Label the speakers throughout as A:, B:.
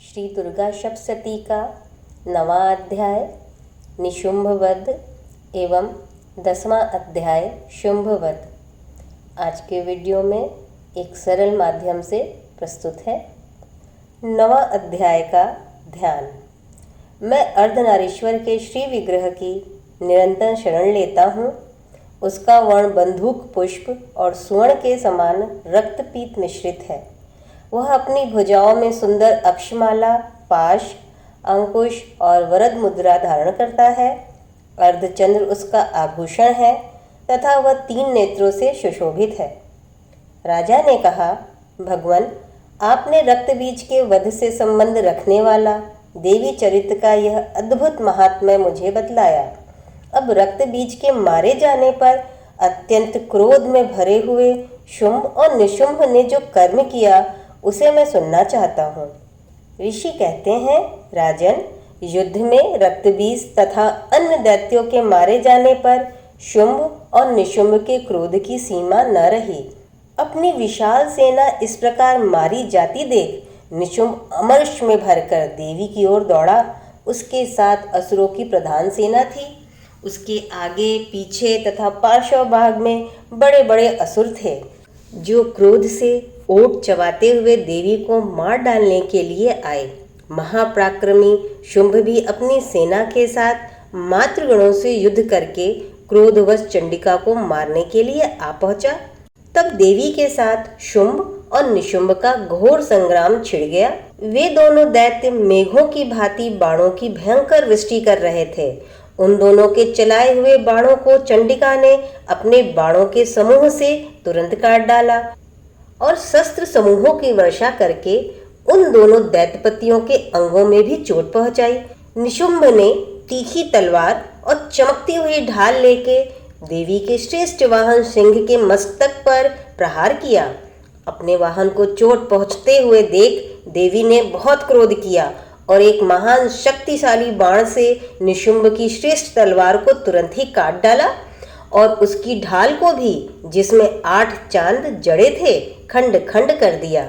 A: श्री दुर्गा सप्तशती का 9वां अध्याय निशुंभ वध एवं 10वां अध्याय शुंभ वध आज के वीडियो में एक सरल माध्यम से प्रस्तुत है। 9वां अध्याय का ध्यान। मैं अर्धनारीश्वर के श्री विग्रह की निरंतर शरण लेता हूँ। उसका वर्ण बंदूक पुष्प और सुवर्ण के समान रक्तपीत मिश्रित है। वह अपनी भुजाओं में सुंदर अक्षमाला, पाश, अंकुश और वरद मुद्रा धारण करता है। अर्धचंद्र उसका आभूषण है तथा वह 3 नेत्रों से सुशोभित है। राजा ने कहा, भगवान, आपने रक्तबीज के वध से संबंध रखने वाला देवी चरित्र का यह अद्भुत महात्म्य मुझे बतलाया। अब रक्तबीज के मारे जाने पर अत्यंत क्रोध में भरे हुए शुंभ और निशुंभ ने जो कर्म किया उसे मैं सुनना चाहता हूँ। ऋषि कहते हैं, राजन, युद्ध में रक्तबीज तथा अन्य दैत्यों के मारे जाने पर शुंभ और निशुंभ के क्रोध की सीमा न रही। अपनी विशाल सेना इस प्रकार मारी जाती देख निशुंभ अमर्ष में भरकर देवी की ओर दौड़ा। उसके साथ असुरों की प्रधान सेना थी। उसके आगे, पीछे तथा पार्श्व भाग में बड़े बड़े असुर थे जो क्रोध से ओट चबाते हुए देवी को मार डालने के लिए आए। महापराक्रमी शुंभ भी अपनी सेना के साथ मातृगणों से युद्ध करके क्रोधवश चंडिका को मारने के लिए आ पहुंचा। तब देवी के साथ शुंभ और निशुंभ का घोर संग्राम छिड़ गया। वे दोनों दैत्य मेघों की भांति बाणों की भयंकर वृष्टि कर रहे थे। उन दोनों के चलाए हुए बाणों को चंडिका ने अपने बाणों के समूह से तुरंत काट डाला और शस्त्र समूहों की वर्षा करके उन दोनों दैत्यपतियों के अंगों में भी चोट पहुंचाई। निशुंभ ने तीखी तलवार और चमकती हुई ढाल लेके देवी के श्रेष्ठ वाहन सिंह के मस्तक पर प्रहार किया। अपने वाहन को चोट पहुंचते हुए देख देवी ने बहुत क्रोध किया और एक महान शक्तिशाली बाण से निशुंभ की श्रेष्ठ तलवार को तुरंत ही काट डाला और उसकी ढाल को भी, जिसमें 8 चांद जड़े थे, खंड खंड कर दिया।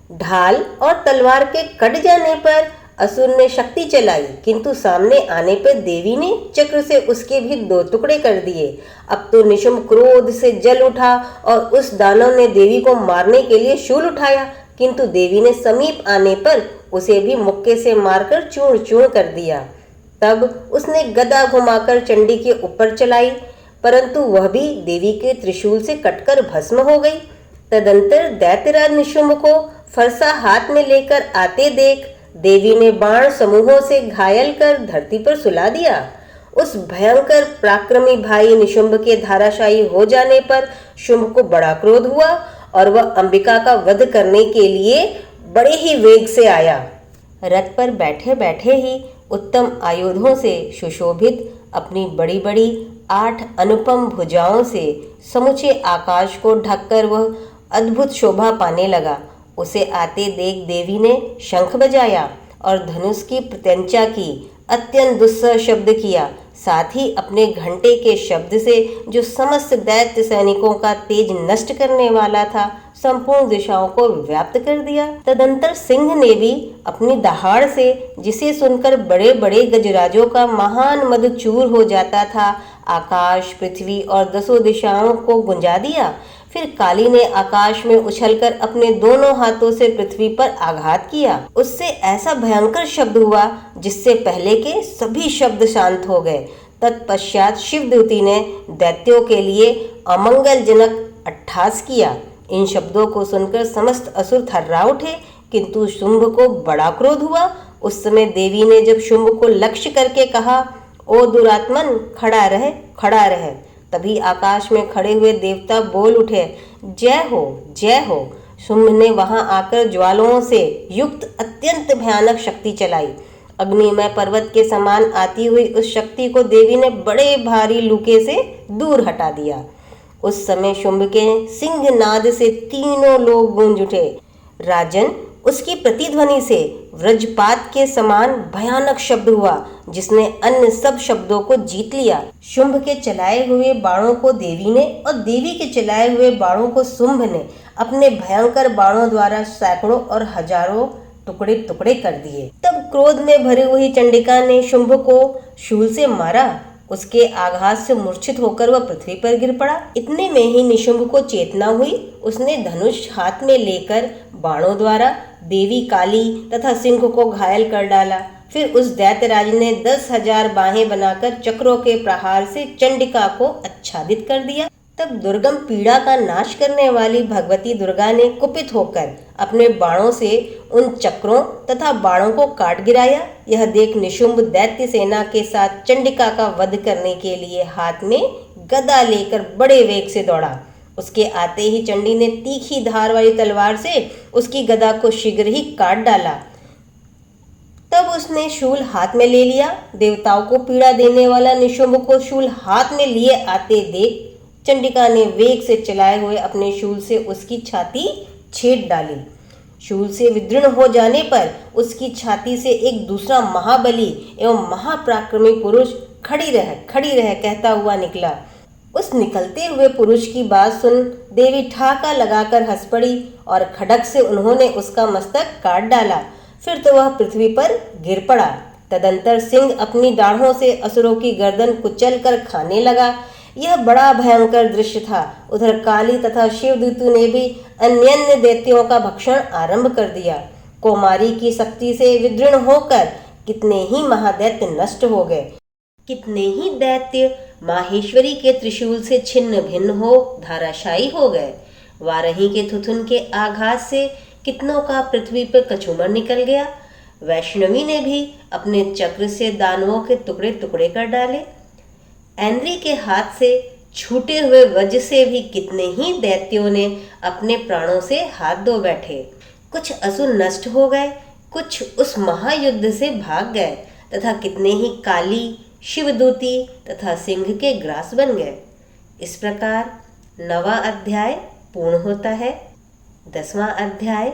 A: ढाल और तलवार के कट जाने पर असुर ने शक्ति चलाई, किंतु सामने आने पर देवी ने चक्र से उसके भी 2 टुकड़े कर दिए। अब तो निशुंभ क्रोध से जल उठा और उस दानव ने देवी को मारने के लिए शूल उठाया, किंतु देवी ने समीप आने पर उसे भी मुक्के से मारकर चूर्ण चूर्ण कर दिया। तब उसने गदा घुमाकर चंडी के ऊपर चलाई, परंतु वह भी देवी के त्रिशूल से कटकर भस्म हो गई। तदंतर दैत्यराज निशुंभ को फरसा हाथ में लेकर आते देख देवी ने बाण समूहों से घायल कर धरती पर सुला दिया। उस भयंकर पराक्रमी भाई निशुंभ के धाराशायी हो जाने पर शुंभ को बड़ा क्रोध हुआ और वह अंबिका का वध करने के लिए बड़े ही वेग से आया। रथ पर बैठे बैठे ही उत्तम आयुधों से सुशोभित अपनी बड़ी बड़ी 8 अनुपम भुजाओं से समूचे आकाश को ढककर वह अद्भुत शोभा पाने लगा। उसे आते देख देवी ने शंख बजाया और धनुष की प्रत्यंचा की, अत्यंत दुस्सह शब्द किया। साथ ही अपने घंटे के शब्द से, जो समस्त दैत्य सैनिकों का तेज नष्ट करने वाला था, संपूर्ण दिशाओं को व्याप्त कर दिया। तदंतर सिंह ने भी अपनी दहाड़ से, जिसे सुनकर बड़े बड़े गजराजों का महान मद चूर हो जाता था, आकाश, पृथ्वी और 10 दिशाओं को गुंजा दिया। फिर काली ने आकाश में उछलकर अपने दोनों हाथों से पृथ्वी पर आघात किया। उससे ऐसा भयंकर शब्द हुआ जिससे पहले के सभी शब्द शांत हो गए। तत्पश्चात शिवदूती ने दैत्यों के लिए अमंगलजनक अट्टहास किया। इन शब्दों को सुनकर समस्त असुर थर्रा उठे, किंतु शुंभ को बड़ा क्रोध हुआ। उस समय देवी ने जब शुंभ को लक्ष्य करके कहा, ओ दुरात्मन, खड़ा रह, खड़ा रह। तभी आकाश में खड़े हुए देवता बोल उठे, जय हो, जय हो। शुंभ ने वहां आकर ज्वालाओं से युक्त अत्यंत भयानक शक्ति चलाई। अग्निमय पर्वत के समान आती हुई उस शक्ति को देवी ने बड़े भारी लूके से दूर हटा दिया। उस समय शुंभ के सिंहनाद से तीनों लोग गूंज उठे। राजन, उसकी प्रतिध्वनि से वज्रपात के समान भयानक शब्द हुआ, जिसने अन्य सब शब्दों को जीत लिया। शुंभ के चलाए हुए बाणों को देवी ने और देवी के चलाए हुए बाणों को शुंभ ने अपने भयंकर बाणों द्वारा सैकड़ों और हजारों टुकड़े टुकड़े कर दिए। तब क्रोध में भरी हुई चंडिका ने शुंभ को शूल से मारा। उसके आघात से मूर्छित होकर वह पृथ्वी पर गिर पड़ा। इतने में ही निशुंभ को चेतना हुई। उसने धनुष हाथ में लेकर बाणों द्वारा देवी काली तथा सिंह को घायल कर डाला। फिर उस दैत्यराज ने 10,000 बाहें बनाकर चक्रों के प्रहार से चंडिका को आच्छादित कर दिया। तब दुर्गम पीड़ा का नाश करने वाली भगवती दुर्गा ने कुपित होकर अपने बाणों से उन चक्रों तथा बाणों को काट गिराया। यह देख निशुंभ दैत्य सेना के साथ चंडिका का वध करने के लिए हाथ में गदा लेकर बड़े वेग से दौड़ा। उसके आते ही चंडी ने तीखी धार वाली तलवार से उसकी गदा को शीघ्र ही काट डाला। तब उसने शूल हाथ में ले लिया। देवताओं को पीड़ा देने वाला निशुंभ को शूल हाथ में लिए आते देख चंडिका ने वेग से चलाए हुए अपने शूल से उसकी छाती छेद डाली। शूल से विदीर्ण हो जाने पर उसकी छाती से एक दूसरा महाबली एवं महापराक्रमी पुरुष खड़ी रह कहता हुआ निकला। उस निकलते हुए पुरुष की बात सुन देवी ठाका लगाकर हंस पड़ी और खड्ग से उन्होंने उसका मस्तक काट डाला। फिर तो वह पृथ्वी पर गिर पड़ा। तदंतर सिंह अपनी दाढ़ों से असुरों की गर्दन कुचल कर खाने लगा। यह बड़ा भयंकर दृश्य था। उधर काली तथा शिवदूतों ने भी अन्य दैत्यों का भक्षण आरंभ कर दिया। कौमारी की शक्ति से विदीर्ण होकर कितने ही महादैत्य नष्ट हो गए। कितने ही दैत्य माहेश्वरी के त्रिशूल से छिन्न भिन्न हो धाराशायी हो गए। वाराही के थुथुन के आघात से कितनों का पृथ्वी पर कछुमर निकल गया। वैष्णवी ने भी अपने चक्र से दानवों के टुकड़े टुकड़े कर डाले। ऐन्द्री के हाथ से छूटे हुए वज्र से भी कितने ही दैत्यों ने अपने प्राणों से हाथ धो बैठे। कुछ असुर नष्ट हो गए, कुछ उस महायुद्ध से भाग गए तथा कितने ही काली शिवदूती तथा सिंह के ग्रास बन गए। इस प्रकार 9वां अध्याय पूर्ण होता है। 10वां अध्याय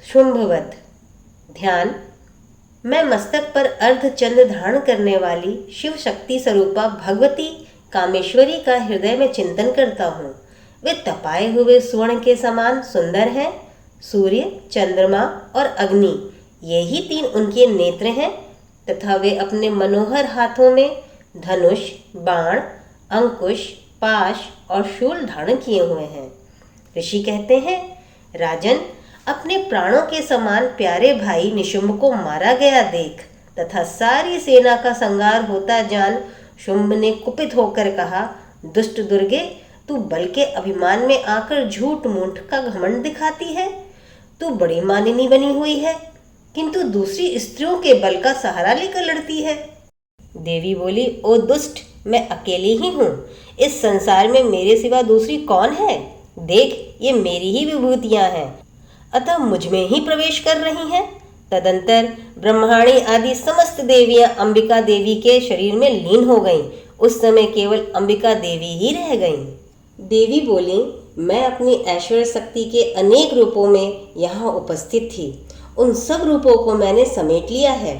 A: शुंभवध। ध्यान। मैं मस्तक पर अर्धचंद्र धारण करने वाली शिव शक्ति स्वरूपा भगवती कामेश्वरी का हृदय में चिंतन करता हूँ। वे तपाए हुए स्वर्ण के समान सुंदर हैं। सूर्य, चंद्रमा और अग्नि, यही 3 उनके नेत्र हैं तथा वे अपने मनोहर हाथों में धनुष, बाण, अंकुश, पाश और शूल धारण किए हुए हैं। ऋषि कहते हैं, राजन, अपने प्राणों के समान प्यारे भाई निशुंभ को मारा गया देख तथा सारी सेना का संहार होता जान शुंभ ने कुपित होकर कहा, दुष्ट दुर्गे, तू बल के अभिमान में आकर झूठ मूठ का घमंड दिखाती है। तू बड़ी मानिनी बनी हुई है, किंतु दूसरी स्त्रियों के बल का सहारा लेकर लड़ती है। देवी बोली, ओ दुष्ट, मैं अकेली ही हूँ। इस संसार में मेरे सिवा दूसरी कौन है? देख, ये मेरी ही विभूतियां हैं, अतः मुझ में ही प्रवेश कर रही हैं। तदंतर ब्रह्माणी आदि समस्त देवियां अंबिका देवी के शरीर में लीन हो गईं। उस समय केवल अंबिका देवी ही रह गईं। देवी बोली, मैं अपनी ऐश्वर्य शक्ति के अनेक रूपों में यहाँ उपस्थित थी। उन सब रूपों को मैंने समेट लिया है।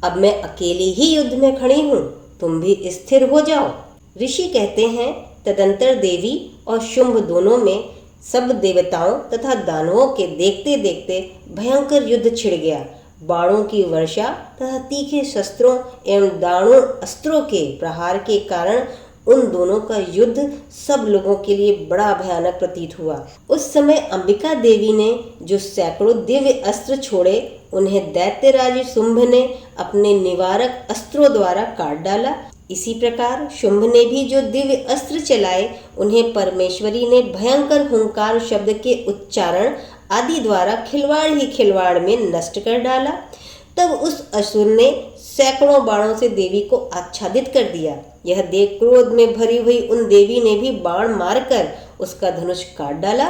A: अब मैं अकेली ही युद्ध में खड़ी हूँ, तुम भी स्थिर हो जाओ। ऋषि कहते हैं, तदंतर देवी और शुंभ दोनों में सब देवताओं तथा दानवों के देखते देखते भयंकर युद्ध छिड़ गया। बाणों की वर्षा तथा तीखे शस्त्रों एवं दारुण अस्त्रों के प्रहार के कारण उन दोनों का युद्ध सब लोगों के लिए बड़ा भयानक प्रतीत हुआ। उस समय अंबिका देवी ने जो सैकड़ों दिव्य अस्त्र छोड़े, उन्हें दैत्यराज शुंभ ने अपने निवारक अस्त्रों द्वारा काट डाला। इसी प्रकार शुंभ ने भी जो दिव्य अस्त्र चलाए, उन्हें परमेश्वरी ने भयंकर हुंकार शब्द के उच्चारण आदि द्वारा खिलवाड़ ही खिलवाड़ में नष्ट कर डाला। तब उस असुर ने सैकड़ों बाणों से देवी को आच्छादित कर दिया। यह देख क्रोध में भरी हुई उन देवी ने भी बाण मारकर उसका धनुष काट डाला।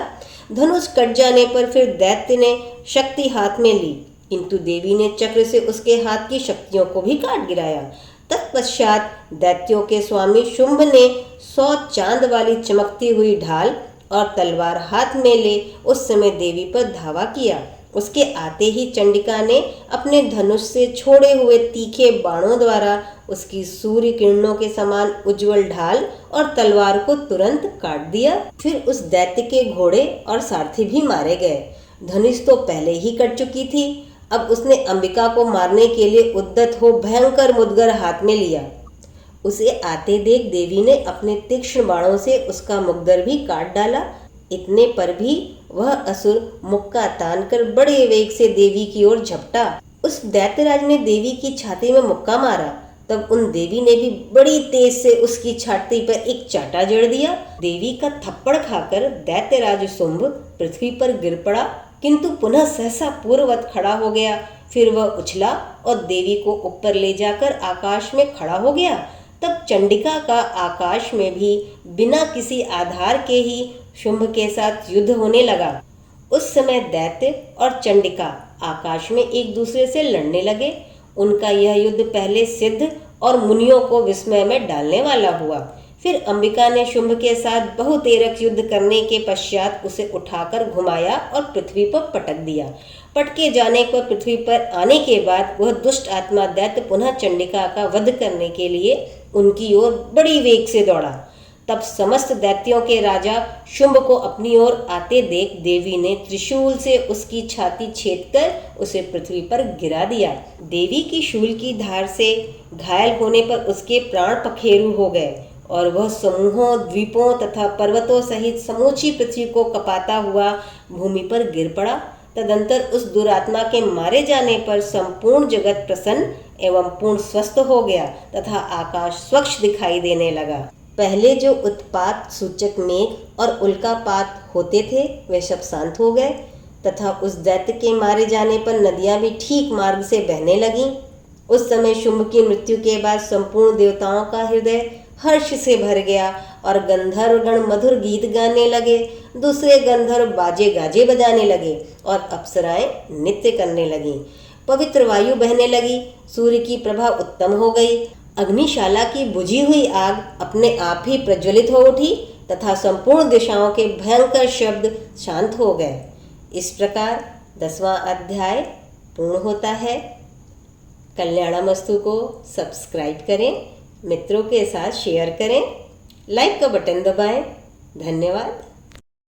A: धनुष कट जाने पर फिर दैत्य ने शक्ति हाथ में ली, किंतु देवी ने चक्र से उसके हाथ की शक्तियों को भी काट गिराया। तत्पश्चात दैत्यों के स्वामी शुंभ ने 100 चांद वाली चमकती हुई ढाल और तलवार हाथ में ले उस समय देवी पर धावा किया। उसके आते ही चंडिका ने अपने धनुष से छोड़े हुए तीखे बाणों द्वारा उसकी सूर्य किरणों के समान उज्जवल ढाल और तलवार को तुरंत काट दिया। फिर उस दैत्य के घोड़े और सारथी भी मारे गए। धनुष तो पहले ही कट चुकी थी, अब उसने अंबिका को मारने के लिए उद्यत हो भयंकर मुदगर हाथ में लिया। उसे आते देख देवी ने अपने तीक्ष्ण बाणों से उसका मुखद्वार भी काट डाला। इतने पर भी वह असुर मुक्का तानकर बड़े वेग से देवी की ओर झपटा। उस दैत्यराज ने देवी की छाती में मुक्का मारा। तब उन देवी ने भी बड़ी तेज से उसकी छाती पर एक चाटा जड़ दिया। देवी का थप्पड़ खाकर दैत्यराज शुंभ पृथ्वी पर गिर पड़ा, किंतु पुनः सहसा पूर्ववत खड़ा हो गया। फिर वह उछला और देवी को ऊपर ले जाकर आकाश में खड़ा हो गया। तब चंडिका का आकाश में भी बिना किसी आधार के ही शुंभ के साथ युद्ध होने लगा। उस समय दैत्य और चंडिका आकाश में एक दूसरे से लड़ने लगे। उनका यह युद्ध पहले सिद्ध और मुनियों को विस्मय में डालने वाला हुआ। फिर अंबिका ने शुंभ के साथ बहुतेरक युद्ध करने के पश्चात उसे उठाकर घुमाया और पृथ्वी पर पटक दिया। पटके जाने पर पृथ्वी पर आने के बाद वह दुष्ट आत्मा दैत्य पुनः चंडिका का वध करने के लिए उनकी ओर बड़ी वेग से दौड़ा। तब समस्त दैत्यों के राजा शुंभ को अपनी ओर आते देख देवी ने त्रिशूल से उसकी छाती छेदकर उसे पृथ्वी पर गिरा दिया। देवी की शूल की धार से घायल होने पर उसके प्राण पखेरु हो गए और वह समूहों, द्वीपों तथा पर्वतों सहित समूची पृथ्वी को कपाता हुआ भूमि पर गिर पड़ा। तदंतर उस दुरात्मा के मारे जाने पर संपूर्ण जगत प्रसन्न एवं पूर्ण स्वस्थ हो गया तथा आकाश स्वच्छ दिखाई देने लगा। पहले जो उत्पात सूचक मेघ और उल्कापात होते थे वे सब शांत हो गए तथा उस दैत्य के मारे जाने पर नदियां भी ठीक मार्ग से बहने लगीं। उस समय शुंभ की मृत्यु के बाद संपूर्ण देवताओं का हृदय हर्ष से भर गया और गंधर्वगण मधुर गीत गाने लगे। दूसरे गंधर्व बाजे गाजे बजाने लगे और अप्सराएं नृत्य करने लगीं। पवित्र वायु बहने लगी, सूर्य की प्रभा उत्तम हो गई, अग्निशाला की बुझी हुई आग अपने आप ही प्रज्वलित हो उठी तथा संपूर्ण दिशाओं के भयंकर शब्द शांत हो गए। इस प्रकार 10वां अध्याय पूर्ण होता है। कल्याणमस्तु को सब्सक्राइब करें, मित्रों के साथ शेयर करें, लाइक का बटन दबाएं। धन्यवाद।